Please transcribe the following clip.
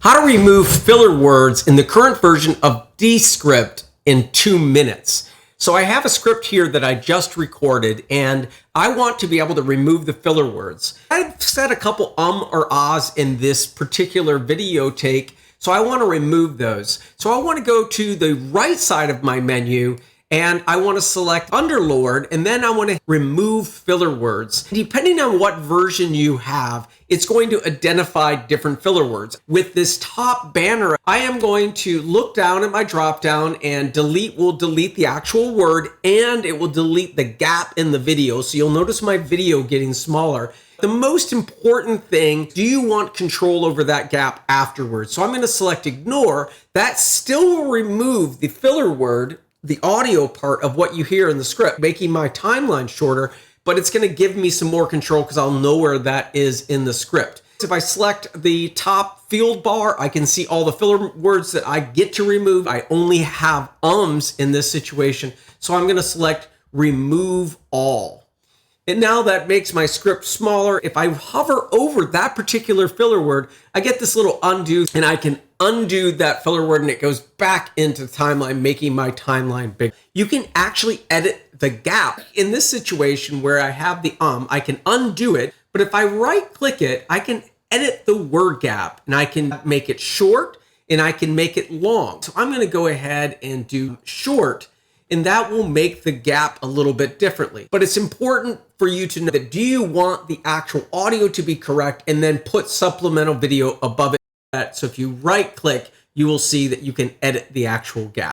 How to remove filler words in the current version of Descript in 2 minutes. So I have a script here that I just recorded, and I want to be able to remove the filler words. I've said a couple or ahs in this particular video take, so I want to remove those. So I want to go to the right side of my menu, and I want to select Underlord, and then I want to remove filler words. Depending on what version you have, it's going to identify different filler words. With this top banner, I am going to look down at my drop down, and delete will delete the actual word, and it will delete the gap in the video. So you'll notice my video getting smaller. The most important thing, do you want control over that gap afterwards? So I'm going to select ignore. That still will remove the filler word, the audio part of what you hear in the script, making my timeline shorter, but it's going to give me some more control because I'll know where that is in the script. If I select the top field bar, I can see all the filler words that I get to remove. I only have ums in this situation, so I'm going to select remove all. And now that makes my script smaller. If I hover over that particular filler word, I get this little undo, and I can undo that filler word and it goes back into the timeline, making my timeline big. You can actually edit the gap. In this situation where I have the I can undo it, but if I right click it, I can edit the word gap, and I can make it short and I can make it long. So I'm going to go ahead and do short, and that will make the gap a little bit differently. But it's important for you to know that, do you want the actual audio to be correct, and then put supplemental video above it. So if you right click, you will see that you can edit the actual gap.